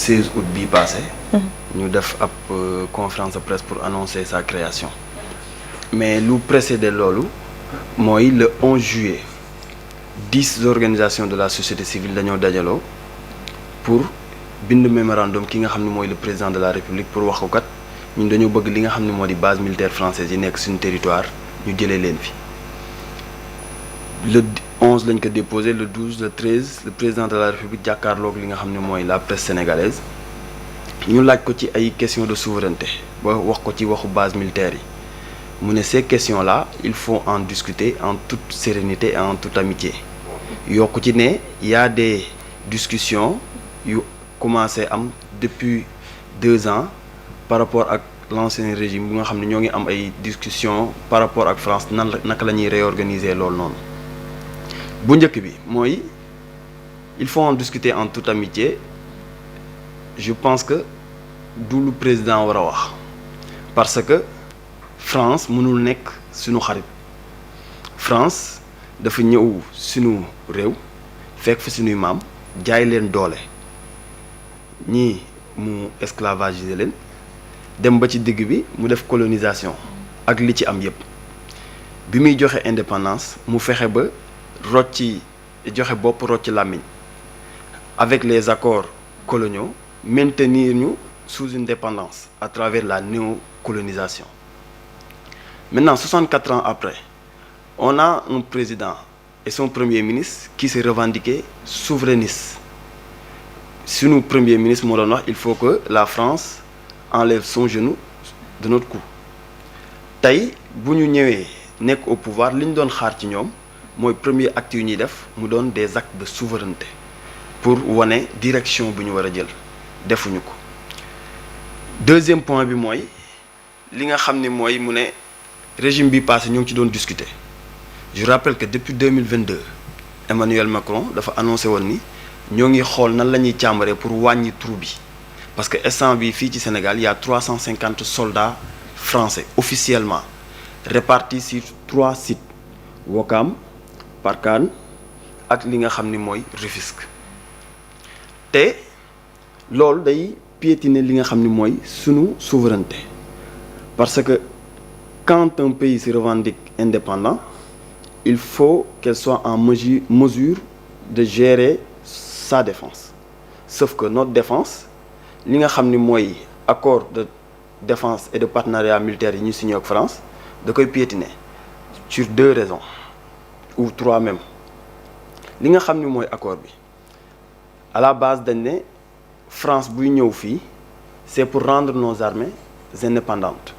16 août bii passé. ñu def ab conférence de presse pour annoncer sa création. mais lu précédé loolu mooy le 11 juillet 10 organisations de la société civile dañoo dajaloo pour bind mémorandum ki nga xam ne mooy le président de la république pour wax ko kat ñun dañoo bëgg li nga xam ne moo di base militaire française yi nekk suñu territoire ñu jëlee leen fi. le 11 lañ ko déposé le 12 le 13 le président de la république jàkkaarloog li nga xam ne mooy la presse sénégalaise ñu laaj ko ci ay questions de souveraineté ba wax ko ci waxu base militaire yi mu ne ces questions là il faut en discuter en toute sérénité et en toute amitié yokku ci ne y a des discussions yu commencé am depuis 2 ans par rapport ak l'ancien régime bi nga xam ne ñoo ngi am ay discussions par rapport ak France naka la ñuy réorganiser loolu noonu. bu njëkk bi mooy il faut en discuter en toute amitié je pense que du lu président war a wax parce que France mënul nekk suñu xarit France dafa ñëw suñu réew fekk fi suñuy maam jaay leen doole ñii mu esclavagiser leen dem ba ci digg bi mu def colonisation ak li ci am yépp bi muy joxe indépendance mu fexe ba rocci joxe bopp rocci làmmiñ avec les accords coloniaux maintenir ñu sous une dépendance à travers la néocolonisation. Maintenant 64 ans après on a un président et son premier ministre qui se revendiquait souverainiste. Sunu premier ministre moo doon wax il faut que la France enlève son genou de notre cou. tey bu ñu ñëwee nekk au pouvoir li ñu doon xaar ci ñoom mooy premier acte yu ñuy def mu doon des actes de souveraineté pour wane direction bu ñu war a jël defuñu ko. deuxième point bi mooy li nga xam ne mooy mu ne régime bi passé ñoo ngi ci doon discuter je rappelle que depuis 2022 Emmanuel Macron dafa annoncé woon ni ñoo ngi xool nan la ñuy càmbaree pour wàññi trou bi parce que instant bi fii ci Sénégal il y a 350 soldats français officiellement répartis sur 3 sites Ouakam Parkane ak li nga xam ni mooy Rufisque te loolu day piétiner li nga xam ni mooy sunu souveraineté parce que quand un pays se revendique indépendant il faut qu'elle soit en mesure de gérer sa défense sauf que notre défense li nga xam ni mooy accord de défense et de partenariat militaire yi ñu signé ak France da koy piétiner sur 2 raisons ou 3 même li nga xam ni mooy accord bi à la base dañ ne France buy ñëw fii c'est pour rendre nos armées indépendantes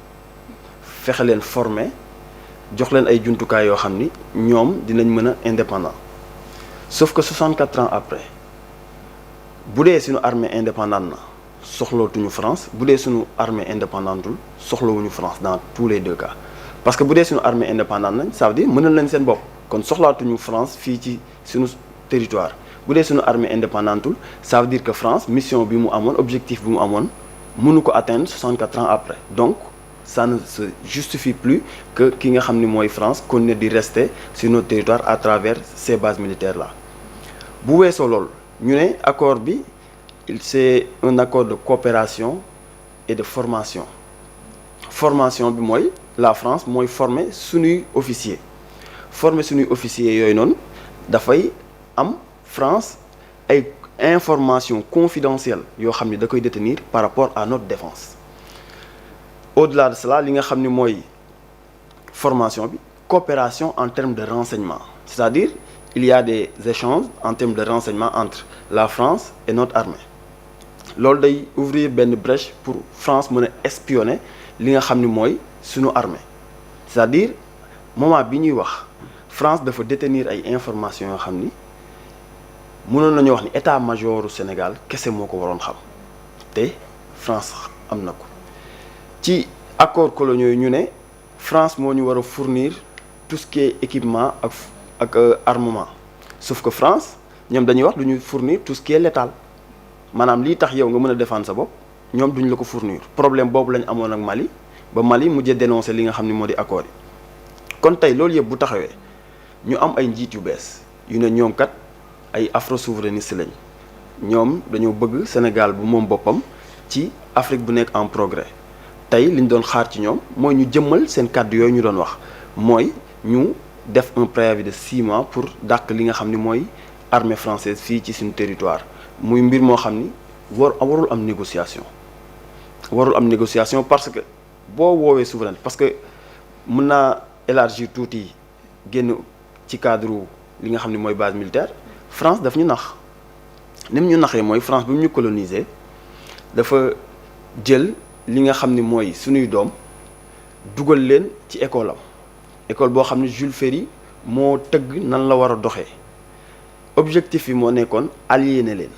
fexe leen former jox leen ay jumtukaay yoo xam ni ñoom dinañ mën a indépendant sauf que 64 ans après bu dee suñu armée indépendante na soxlootuñu France bu dee suñu armée indépendantul soxlawuñu France dans tous les 2 cas parce que bu dee suñu armée indépendante nañ ça veut dire mënal nañ seen bopp kon soxlaatuñu France fii ci suñu territoire bu dee suñu armée indépendantul ça veut dire que France mission bi mu amoon objectif bi mu amoon mënu ko atteindre 64 ans après donc ça ne se justifie plus que ki nga xam ni mooy France continue di rester sur notre territoire à travers ces bases militaires là bu weesoo loolu ñu ne accord bi c'est un accord de coopération et de formation bi mooy la France mooy former suñuy officier yooyu noonu dafay am France ay information confidentielle yoo xam ni da koy détenir par rapport à notre défense au-delà de cela li nga xam ni mooy formation bi coopération en termes de renseignement c'est-à-dire il y a des échanges en termes de renseignement entre la France et notre armée loolu day ouvrir benn brèche pour France mën a espionner li nga xam ni mooy sunu armée c'est-à-dire moment bi ñuy wax France dafa détenir ay informations yoo xam ni mënoon nañu wax ni état-major Sénégal kese moo ko waroon xam te France am na ko ci accords coloniaux yi ñu ne France moo ñu war a fournir tout ce qui est équipement ak armement sauf que France ñoom dañuy wax du ñu fournir tout ce qui est létal maanaam lii tax yow nga mën a défendre sa bopp ñoom duñu la ko fournir problème boobu lañ amoon ak Mali ba Mali mujjee dénoncer li nga xam ni moo di accords yi kon tey loolu yëpp bu taxawee ñu am ay njiit yu bees yu ne ñoom kat ay afro-souverainistes lañ ñoom dañoo bëgg Sénégal bu moom boppam ci Afrique bu nekk en progrès tey li ñu doon xaar ci ñoom mooy ñu jëmmal seen kàddu yooyu ñu doon wax mooy ñu def un préavis de 6 mois pour dàq li nga xam ni mooy armée française fii ci suñu territoire muy mbir moo xam ni warul am négociation parce que boo woowee souveraineté parce que mën naa élargir tuuti génn ci cadre li nga xam ne mooy base militaire France daf ñu nax ni mu ñu naxee mooy France bi mu ñu coloniser dafa jël li nga xam ni mooy suñuy doom dugal leen ci école boo xam ne Jules Ferry moo tëgg nan la war a doxee objectif bi moo nekkoon aliéné leen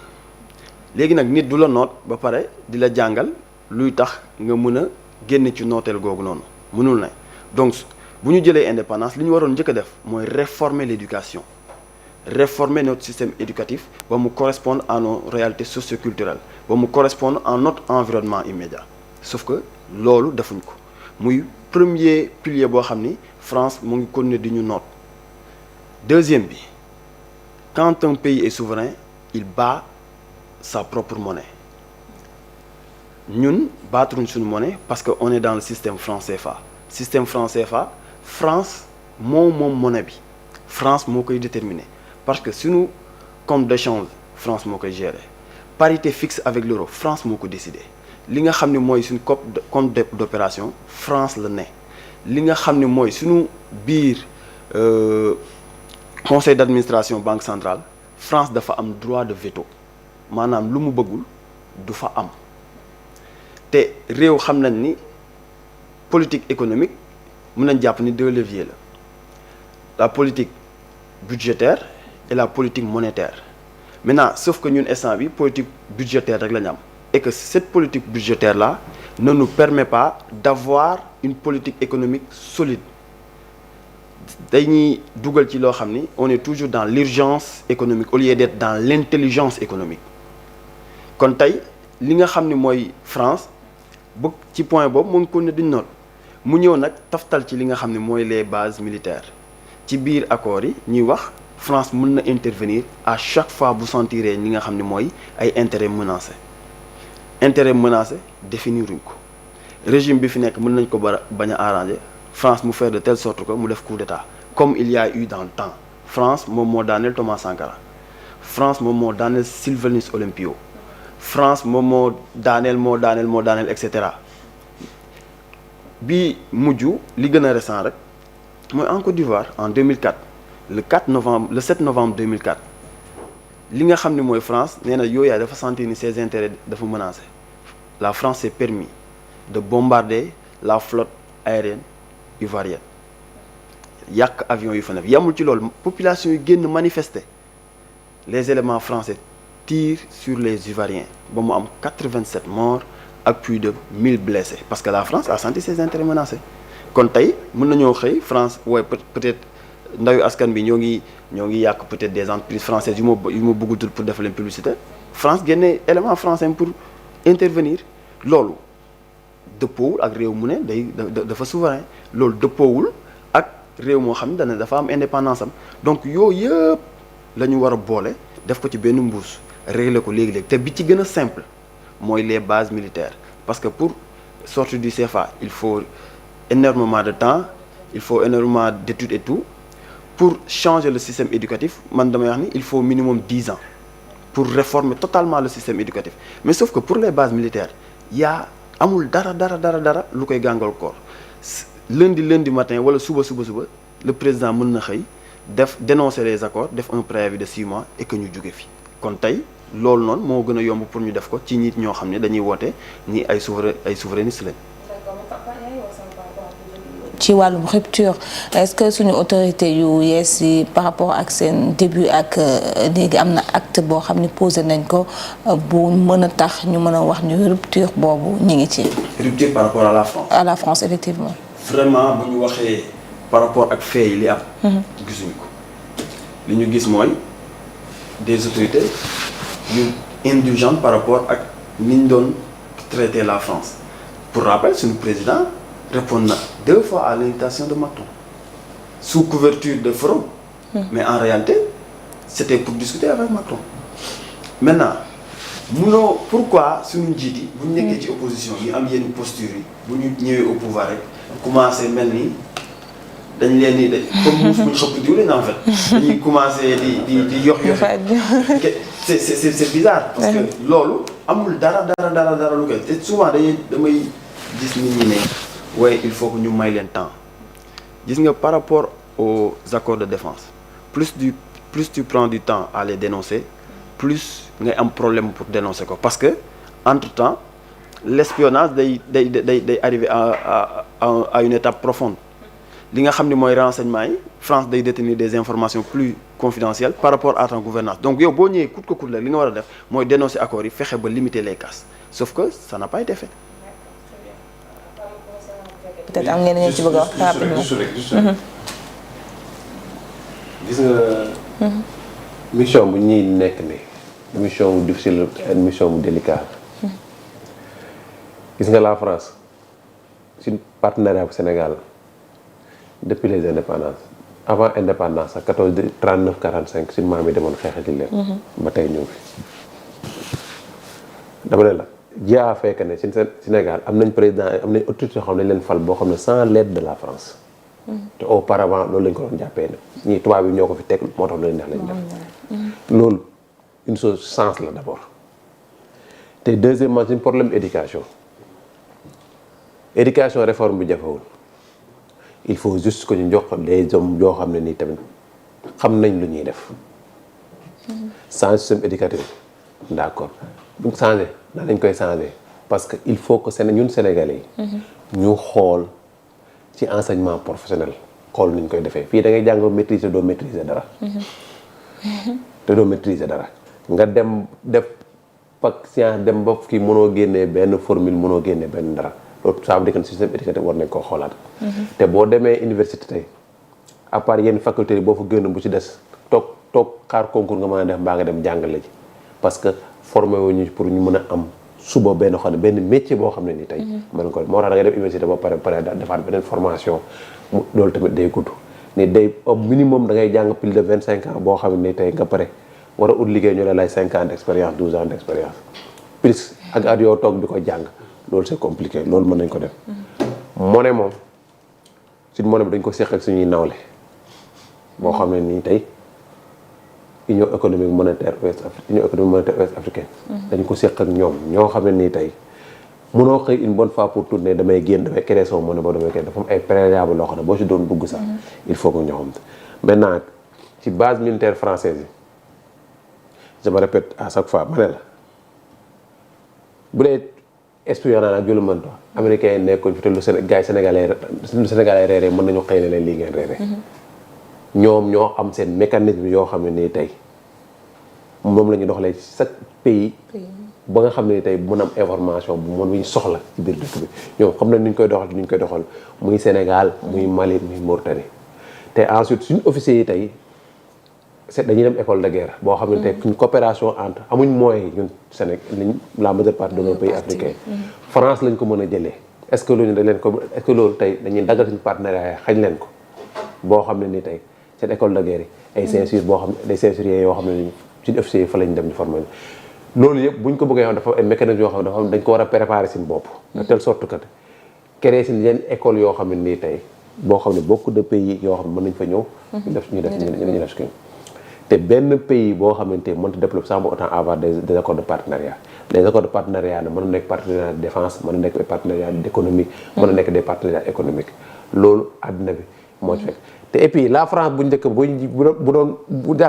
léegi nag nit du la noot ba pare di la jàngal luy tax nga mën a génn ci nooteel googu noonu mënul ne donc bu ñu jëlee indépendance li ñu waroon njëkk a def mooy réformer l'éducation réformer notre système éducatif ba mu correspondre à nos réalités socioculturelles ba mu correspondre à notre environnement immédiat sauf que loolu defuñ ko muy premier pilier boo xam ni France mu ngi continuer di ñu noot deuxième bi quand un pays est souverain il bat sa propre monnaie ñun baaturuñ suñu monnaie parce que on est dans le système franc CFA France moom monnaie bi France moo koy déterminer parce que suñu compte d'échange France moo koy gérer parité fixe avec l'euro France moo ko décider li nga xam ne mooy suñu compte d'opération France la ne li nga xam ne mooy suñu biir conseil d'administration banque centrale France dafa am droit de veto maanaam lu mu bëggul du fa am te réew xam nañ ni politique économique mën nañ jàpp ni 2 leviers la politique budgétaire et la politique monétaire maintenant sauf que ñun instant bi politique budgétaire rek la ñu am et que cette politique budgétaire là ne nous permet pas d'avoir une politique économique solide dañuy dugal ci loo xam ni on est toujours dans l'urgence économique au lieu d'être dans l'intelligence économique kon tey li nga xam ni mooy France bëgg ci point boobu mu ngi ko ne duñ noot mu ñëw nag taftal ci li nga xam ne mooy les bases militaires ci biir accords yi ñuy wax France mën na intervenir à chaque fois bu sentiree li nga xam ne mooy ay intérêts menacés définiruñ ko régime bi fi nekk mën nañ ko bañ a arranger France mu faire de telle sorte que mu def coup d'état comme il y a eu dans le temps France moom moo daaneel Thomas Sankara France moom moo daaneel Sylvanus Olympio France moom moo daaneel et cetera bi mujj li gën a récent rek mooy en Côte d'Ivoire en 2004 le 7 novembre 2004 li nga xam ne mooy France nee na yooyaay dafa sentir ni ses intérêts dafa menacé la France s'est permis de bombarder la flotte aérienne ivoirienne yàq avion yu fa nekk yamul ci loolu population yi génn manifester les éléments français tirent sur les Ivoiriens ba mu am 87 morts ak plus de 1000 blessés parce que la France a senti ses intérêts menacés kon tey mën nañoo xëy France waaye peut-être ndayu askan bi ñoo ngi yàq peut-être des entreprises françaises yu ma bëggutul pour def leen publicité France génne élément français pour intervenir loolu dëppoowul ak réew mu ne dafa souverain loolu dëppoowul ak réew moo xam ne dafa am indépendance am donc yooyu yëpp la ñu war a boole def ko ci benn mbuus régler ko léegi-léegi te bi ci gën a simple mooy les bases militaires parce que pour sortir du CFA il faut énormément de temps il faut énormément d'études et tout pour changer le système éducatif man damay wax ni il faut minimum 10 ans pour réformer totalement le système éducatif mais sauf que pour les bases militaires amul dara lu koy gàngal koor lundi matin wala suba le président mën na xëy dénoncer les accords def un préavis de 6 mois et que ñu jóge fi kon tey loolu noonu moo gën a yomb pour ñu def ko ci nit ñoo xam ne dañuy woote ni ay souverainistes lañ. ci wàllum rupture est-ce que suñu autorité yu yees yi par rapport ak seen début ak léegi am na acte boo xam ne posé nañ ko bu mën a tax ñu mën a wax ni rupture boobu ñu ngi ci. rupture par rapport à la France. à la France effectivement. vraiment bu ñu waxee par rapport ak fait yi li am. gisuñu ko li ñu gis mooy des autorités yu indulgentes par rapport ak ni ñu doon traiter la France pour rappel suñu président. répondre na 2 fois à l'invitation de Macron sous couverture de forum mais en réalité c'était pour discuter avec Macron maintenant munoo pourquoi suñu njiit yi bu ñu nekkee ci opposition ñu am yenn posture yi bu ñu ñëwee au pouvoir rek commencé mel ni dañ leen di comme muus bu ñu xëpp diwlin en fait dañuy commencé di yox c'est bizarre parce que loolu amul dara lu koy te souvent damay gis nit ñi ne waaye il faut que ñu may leen temps gis nga par rapport aux accords de défense plus tu prends du temps à les dénoncer plus ngay am problème pour dénoncer ko parce que entre-temps l'espionnage day arriver à une étape profonde li nga xam ne mooy renseignement yi France day détenir des informations plus confidentielles par rapport à ton gouvernance donc yow boo ñëwee coûte que coûte la li nga war a def mooy dénoncer accords yi fexe ba limiter les casses sauf que ça n'a pas été fait. peut-être am ngeen ci bëgg a wax rapidement. gis nga. mission bu ñuy nekk ni mission bu difficile ak mission bu délicate. gis nga la France suñu partenariat bu Sénégal depuis les indépendances avant indépendance sax 39 45 suñu maam yi demoon xeexali leen. ba tey ñëw fi. dama ne la ji a fekk ne ci Sénégal am nañ président am nañ autorité yoo xam ne leen fal boo xam ne sans l'aide de la France. te auparavant loolu lañ ko doon jàppee ne ñii tubaab yi ñoo ko fi teg moo tax leen neex lañ def. loolu une chose chance la d'abord te deuxièmement c'est un problème éducation réforme bi jafewul il faut juste que ñu jox des hommes yoo xam ne nii tamit xam nañ lu ñuy def changer système éducatif d'accord bu changer nan lañ koy changer parce que il faut que ñun Sénégalais yi ñu xool ci enseignement professionnel xool nuñ koy defee fii da ngay jàng maîtriser doo maîtriser dara te doo maîtriser dara nga dem def fac science dem ba kii mënoo génnee benn formule mënoo génnee benn dara loolu ça veut dire que système éducatif war nañ koo xoolaat te boo demee université tey à part yenn faculté yi boo fa génn bu ci des toog xaar concours nga mën a def mbaa nga dem jàngale ji parce que formé wuñu pour ñu mën a am suba benn xam ne benn métier boo xam ne nii tey mën ko moo tax da ngay dem université ba pare defaat beneen formation loolu tamit day gudd ni day au minimum da ngay jàng plus de 25 ans boo xam ne nii tey nga pare war a ut liggéey ñu lay 5 ans d'expérience 12 ans d'expérience plus ak at yoo toog di ko jàng loolu c'est compliqué loolu mën nañ ko def monnaie moom suñu monnaie bi dañ ko seq ak suñuy nawle boo xam ne nii tey union économique monétaire ouest africaine dañ ko seq ak ñoom ñoo xam ne nii tey mënoo xëy une bonne fois pour tourner damay génn damay créer son monnaie boo damay créer dafa am ay préalable loo xam ne boo ci doon dugg sax il faut que ñoo xam maintenant ci base militaire française yi je me répète à chaque fois ma ne la bu dee espionnage ak julumanto américains yi nekkoon fi te lu Sénégalais reeree mën nañu xëy ne leen lii ngeen reeree ñoom ñoo am seen mécanisme yoo xam ne nii tey moom la ñu doxalee ci chaque pays ba nga xam ne tey mën am information bu mën ñu soxla ci biir dëkk bi ñoom xam nañ ni ñu koy doxal muy Sénégal muy Mali muy Mauritanie te ensuite suñu officiers yi tey dañuy dem école de guerre boo xam ne tey une coopération entre amuñ moyens ñun Sénégal la majeure partie de nos pays africains France lañ ko mën a jëlee est-ce que loolu tey dañuy daggal suñu partenariat xañ leen ko boo xam ne ni tey seen école de guerre yi ay ceinture boo xam ne des ceinturiers yoo xam ne ni suñu officiers yi fa lañ dem di former loolu yëpp buñ ko bëggee xam dafa ay mécanisme yoo xam ne dafa dañ ko war a préparer seen bopp de telle sorte que créer seen yenn école yoo xam ne nii tey boo xam ne beaucoup de pays yoo xam ne mën nañ fa ñëw ñu def te benn pays boo xamante ni mënta développer sans pour autant avoir des accords de partenariat les accords de partenariat ne mën na nekk partenariat de défense mën na nekk des partenariats économiques mën na nekk des partenariats économiques loolu àddina bi moo ci fekk te et puis la France bu njëkk bu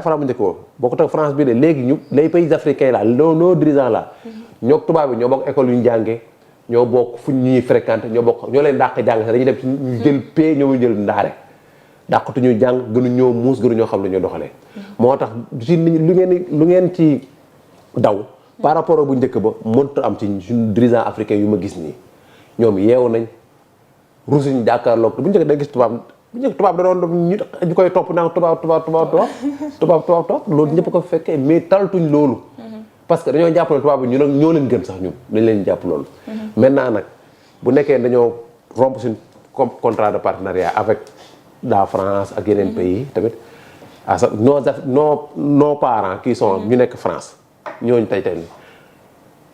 France bu njëkk boo ko tax France bi de léegi ñu les pays africains là nos dirigeants là ñoo tubaab bi ñoo bokk école yu ñu jàngee ñoo bokk fu ñuy fréquenté ñoo leen dàq jàng sax dañuy dem ci ñu jël pay ñoo jël ndaare dàqatu ñu jàng gënu ñoo muus gënu ñoo xam ne ñoo doxalee moo tax ci lu ngeen ci daw par rapport bu njëkk ba mënut am ci suñu dirigeants africains yu ma gis nii ñoom yeewu nañ rusuñ jàkkaarloog bu njëkk da gis tubaab da doon ñu koy topp naan tubaab loolu ñëpp ko fekkee mais talatuñ loolu parce que dañoo jàpp ne tubaab bi ñu ñoo leen gën sax ñun dañ leen jàpp loolu maintenant nag bu nekkee dañoo rompre suñ contrat de partenariat avec la France ak yeneen pays tamit nos parents qui sont ñu nekk France ñooñu tey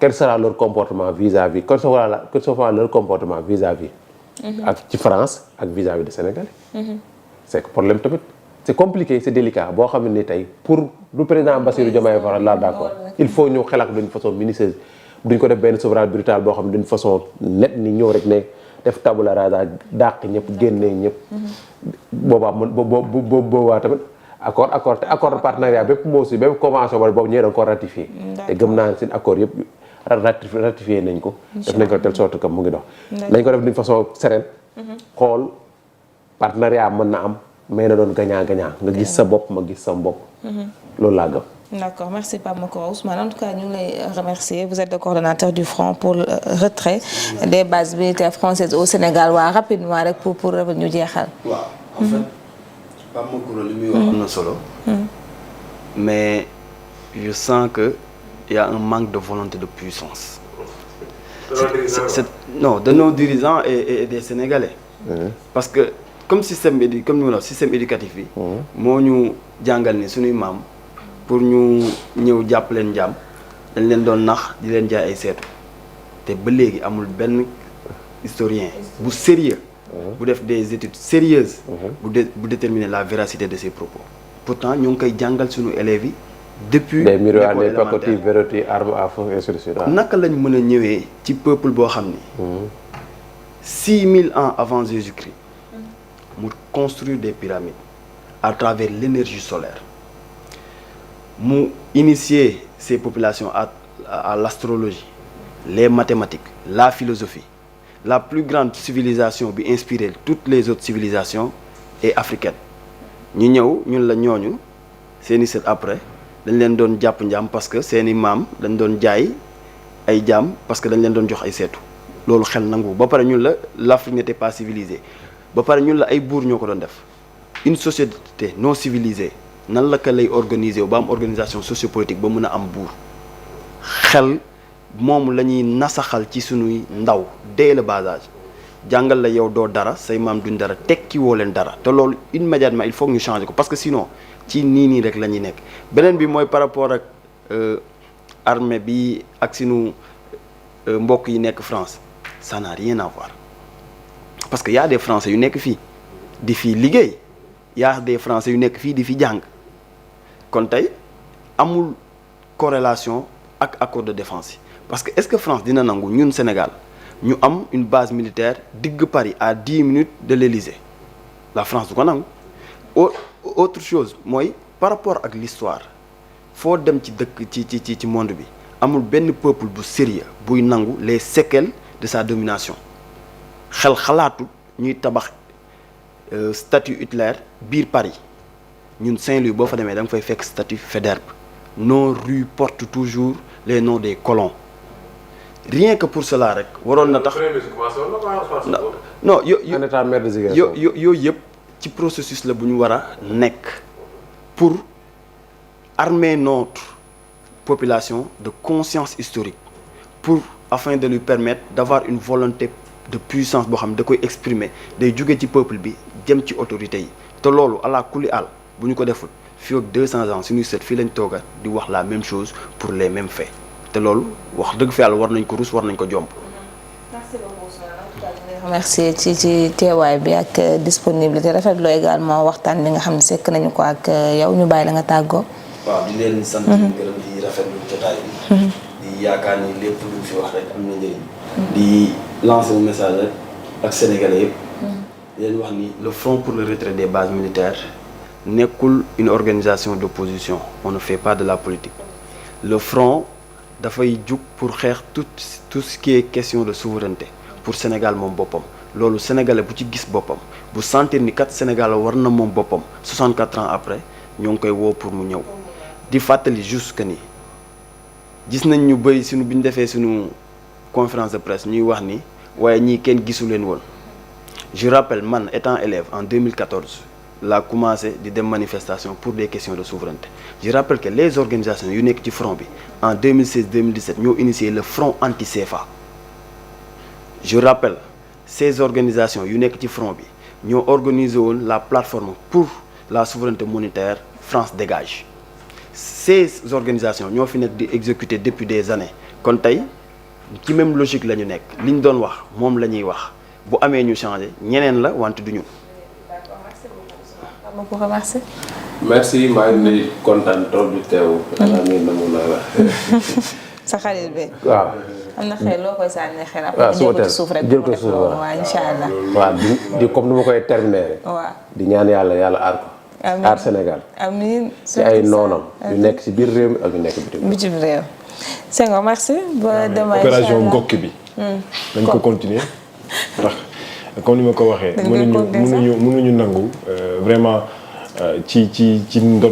quel sera leur comportement vis-à-vis quel sera leur comportement vis-à-vis ak ci France ak vis-à-vis de Sénégalais. c'est que problème tamit c'est compliqué c'est délicat boo xam ne ni tey pour lu président Bassirou Diomaye Faye la d'accord il faut ñu xelak d'une façon minutieuse duñ ko def benn sauvegarde brutale boo xam ne d'une façon net ni ñëw rek ne def tabula rasa dàq ñëpp génne ñëpp. boobaa boobaa tamit accord de partenariat bépp moo aussi bépp convention boobu ñëwee da nga ko ratifié. te gëm naa ne seen accord yëpp ratifié nañ ko. def nañ ko de telle sorte que mu ngi dox. nañ ko def d'une façon sereine. xool partenariat mën na am mais na doon gagnant nga gis sa bopp ma gis sa bopp. loolu laa gëm. D'accord, merci Pape Makoura Ousmane. En tout cas, ñu ngi lay remercier. Vous êtes le coordonnateur du Front pour le retrait des bases militaires françaises au Sénégal. Waaw rapidement rek pour ñu jeexal. waaw en fait Pape Makoura li muy wax am na solo. mais je sens que il y a un manque de volonté de puissance. Non, de nos dirigeants et des Sénégalais. Parce que comme système éducatif bi. moo ñu jàngal ni suñuy maam. pour ñu ñëw jàpp leen jàmm dañ leen doon nax di leen jaay ay seetu te ba léegi amul benn historien bu sérieux bu def des études sérieuses bu déterminer la véracité de ces propos pourtant ñu ngi koy jàngal suñu élèves yi depuis des miroirs des pacotis verrouillés armes à feu et ainsi de suite. naka lañ mën a ñëwee ci peuple boo xam ni 6000 ans avant Jésus-Christ mu construire des pyramides à travers l'énergie solaire mu initier ces populations à l'astrologie, les mathématiques, la philosophie. La plus grande civilisation bi inspiré toutes les autres civilisations est africaine. ñu ñëw ñun la ñooñu seeni sët après dañ leen doon jàpp njaam parce que seeni maam dañ doon jaay ay jaam parce que dañ leen doon jox ay seetu loolu xel nangu ba pare ñun la l'Afrique n'était pas civilisée ba pare ñun la ay buur ñoo ko doon def une société non civilisée nan la ko lay organiser ba am organisation sociopolitique ba mën a am buur xel moom la ñuy nasaxal ci sunuy ndaw dès le bas âge jàngal la yow doo dara say maam duñ dara tekki woo leen dara te loolu immédiatement il faut que ñu changer ko parce que sinon ci nii rek la ñuy nekk beneen bi mooy par rapport ak armée bi ak sunu mbokk yi nekk France ça n'a rien à voir parce que y a des Français yu nekk fii di fii liggéey y a des Français yu nekk fii di fi jàng kon tey amul corrélation ak accord de défense yi parce que est-ce que France dina nangu ñun Sénégal ñu am une base militaire digg Paris à 10 minutes de l'Élysée la France du ko nangu autre chose mooy par rapport ak l'histoire foo dem ci dëkk ci monde bi amul benn peuple bu sérieux buy nangu les séquelles de sa domination xel xalaatu ñuy tabax statue Hitler biir Paris ñun Saint-Louis boo fa demee da nga fay fekk statue Faidherbe nos rues portent toujours les noms des colons rien que pour cela rek waroon na tax non yooyu yëpp ci processus la bu ñu war a nekk pour armer notre population de conscience historique pour afin de lui permettre d'avoir une volonté de puissance boo xam ne da koy exprimer day jóge ci peuple bi jëm ci autorité yi te loolu ala kulli àll bu ñu ko deful fii ak 200 ans suñuy sët fii lañ tooga di wax la même chose pour les mêmes faits te loolu wax dëgg fa yàlla war nañ ko rus war nañ ko jomb. merci beaucoup. merci ci teewaay bi ak disponibilité rafetlu également waxtaan bi nga xam ne sekk nañu ko ak yow ñu bàyyi la nga tàggoo. waaw di leen sant. gërëm di rafetlu jotaay bi. di yaakaar ni lépp lu fi wax rek am na njëriñ. di lancer un message rek ak sénégalais yëpp. di leen wax ni le Front pour le retrait des bases militaires nekkul une organisation d'opposition on ne fait pas de la politique le Front dafay jug pour xeex tout ce qui est question de souveraineté pour Sénégal moom boppam loolu sénégalais bu ci gis boppam bu sentir ni kat Sénégal war na moom boppam 64 ans après ñoo ngi koy woo pour mu ñëw di fàttali juste que ni gis nañ ñu bëri suñu bi ñu defee suñu conférence de presse ñuy wax ni waaye ñii kenn gisu leen woon je rappelle man étant élève en 2014 laa commencé di dem manifestation pour des questions de souveraineté je rappelle que les organisations yu nekk ci front bi en 2016-2017 ñoo initié le front anti-CFA je rappelle ces organisations yu nekk ci front bi ñoo organisé woon la plateforme pour la souveraineté monétaire France Dégage ces organisations ñoo fi nekk di exécuter depuis des années kon tey ci même logique la ñu nekk li ñu doon wax moom la ñuy wax bu amee ñu changé ñeneen la wante du ñun. beaucoup remercié. merci maa ngi lay kontaan trop di teew. xanaa ngeen na mun a wax. sa xarit bi. waaw. am na xel loo koy sànni xel. waaw suba teel suuf rek jël ko suuf waaw incha allah. waaw di comme ni ma koy terminer. waaw di ñaan yàlla aar ko. amiin aar Sénégal. amiin ci ay noonam. yu nekk ci biir réew mi ak yu nekk bitim réew. Senghor merci. ba demain opération ngokki bi. dañ ko continuer ndax comme ni ma ko waxee. mënuñu nangu vraiment ci ndod